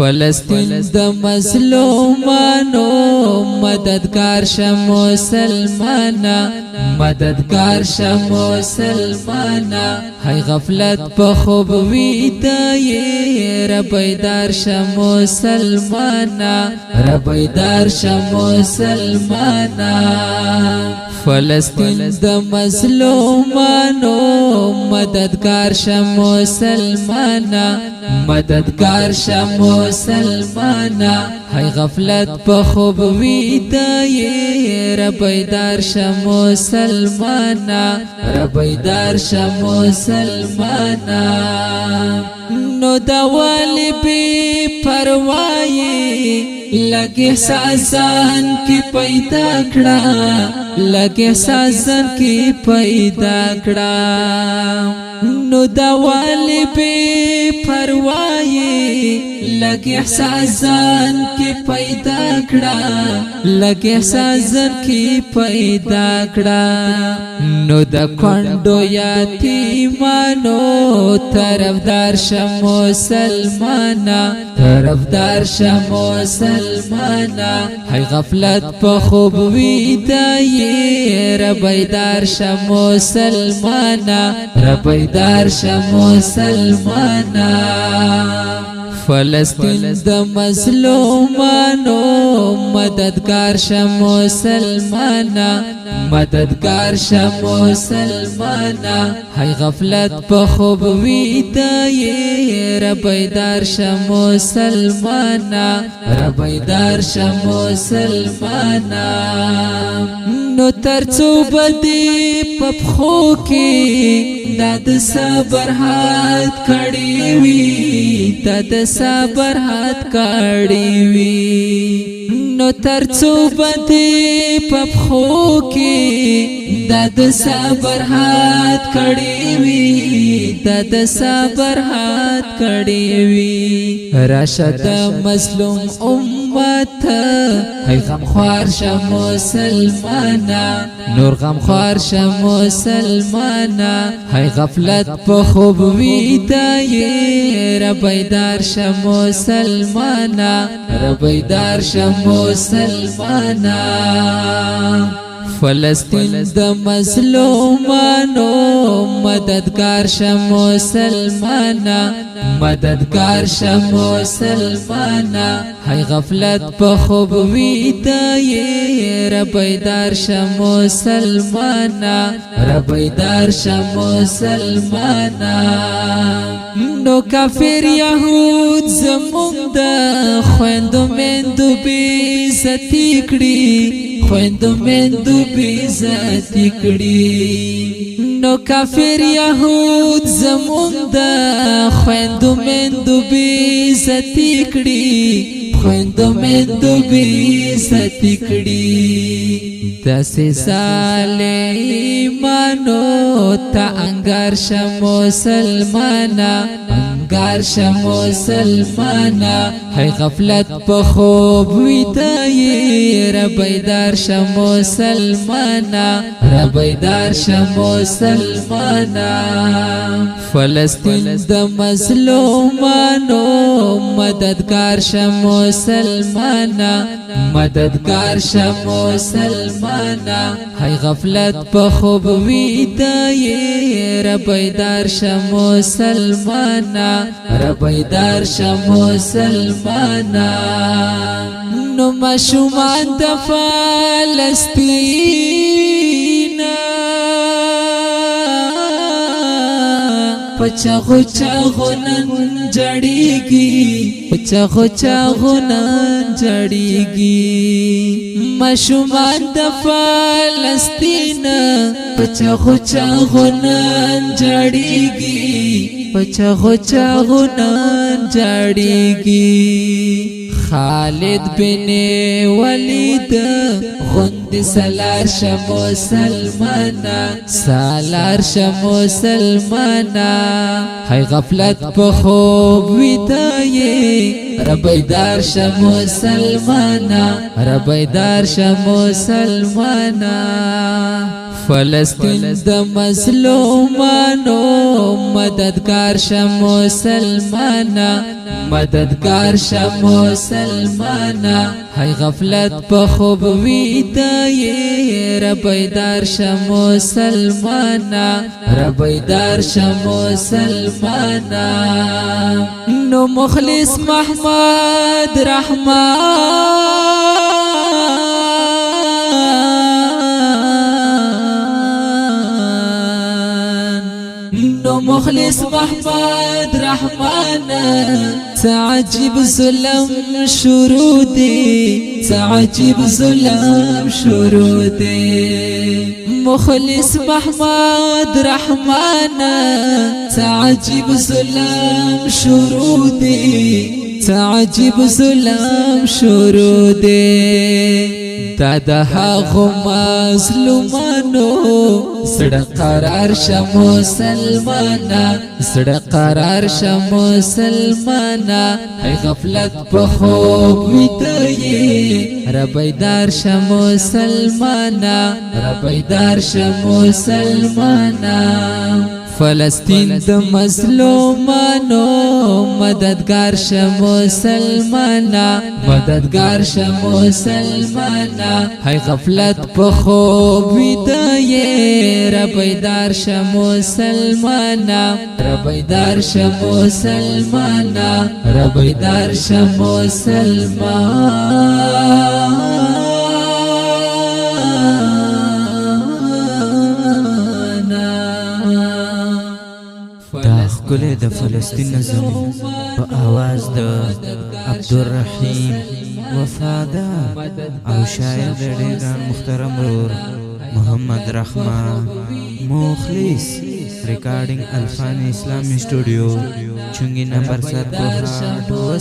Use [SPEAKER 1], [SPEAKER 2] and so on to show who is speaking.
[SPEAKER 1] فلسطین د مظلومانو مددگار شه مسلمانا، مددگار شه مسلمانا. هی غفلت په خوب ویدای ربیدار شه مسلمانا، ربیدار شه مسلمانا. فلسطین د مظلومانو مددگار شه مسلمانا، مددگار شه مسلمانا. هی غفلت په خوب ویدای ربیدار شه مسلمانا، ربیدار شه مسلمانا. نو دا والی بی پروائی لگے احساسان کی پیدا کڑا، لگے احساسان کی پیدا کڑا. نو دا والی بی پروائی لگے احساسان کی پیدا کڑا، لگے احساسان کی پیدا کڑا. نو دا کونڈو یتیمانو طرفدار شه مسلمانا، طرفدار شه مسلمانا. هی غفلت په خوب ویدای ربیدار شه مسلمانا، ربیدار شه مسلمانا. فلسطین د مظلومانو مددگار شه مسلمانا، مددگار شه مسلمانا. هی غفلت په خوب ویدای ربیدار شه مسلمانا، ربیدار شه مسلمانا. نو ترڅو بدی پخو کې داد صبر هات کړي وي، داد صبر هات کړي وي. نو ترڅو بدی پخو کې داد صبر هات کړي وي، داد صبر هات کړي وي. راشد مظلوم امت هی غم خوار شه مسلمانا، نور غم خوار شه مسلمانا. هی غفلت په خوب ویدای ربیدار شه مسلمانا، ربیدار شه مسلمانا. فلسطین د مظلومانو مددگار شه مسلمانا، مددگار شه مسلمانا. هی غفلت په خوب ویدای ربیدار شه مسلمانا، ربیدار شه مسلمانا. نو کافر یهود زمونږ د خویندو میندو بې عزتي کړي، خویندو میندو بې عزتي کړي. نو کافر یهود زمونږ د خویندو میندو بې عزتي کړي، خویندو میندو بې عزتي کړي. داسې ظالمانو ته انګار شه مسلمانا، انګار شه مسلمانا. هی غفلت په خوب ویدای ربیدار شه مسلمانا، ربیدار شه مسلمانا. فلسطین د مظلومانو مددگار شه مسلمانا، مددگار شه مسلمانا. هی غفلت په خوب ویدای ربیدار شه مسلمانا، ربیدار شه مسلمانا. نو ماشومان د فلسطین پچغو چغو نن جړیږي، پچغو چغو نن جړیږي. ماشومان د فلسطین پچغو چغو نن جړیږي، پچغو چغو نن جړیږي. خالد بن ولید غند سالار شه مسلمانا، سالار شه مسلمانا. هی غفلت په خوب ویدای ربیدار شه مسلمانا، ربیدار شه مسلمانا. فلسطین د مظلومانو مددگار شه مسلمانا مددگار شه مسلمانا هی غفلت په خوب ویدای ربیدار شه مسلمانا ربیدار شه مسلمانا نو مخلص محمد نو مخلص محمد رحمان تعجب ظلم شروع دی تعجب ظلم شروع دی مخلص محمد رحمان تعجب ظلم شروع دی تعجب ظلم شروع دی دا هغو مظلومانو زړه قرار شه مسلمانا زړه قرار شه مسلمانا ای غفلت په خوب ویدای ربیدار شه مسلمانا ربیدار شه مسلمانا فلسطین د مظلومانو مددگار شه مسلمانا مددگار شه مسلمانا هی غفلت په خوب ویدای ربیدار شه مسلمانا ربیدار شه مسلمانا ربیدار شه مسلمانا
[SPEAKER 2] ښکلی د فلسطین نظم په آواز د عبدالرحیم وفادار او شاعر د ډېر ګران محترم ورور محمد رحمان مخلص ریکارڈنگ الفانی اسلامی اسٹوڈیو چنگی نمبر 7 کو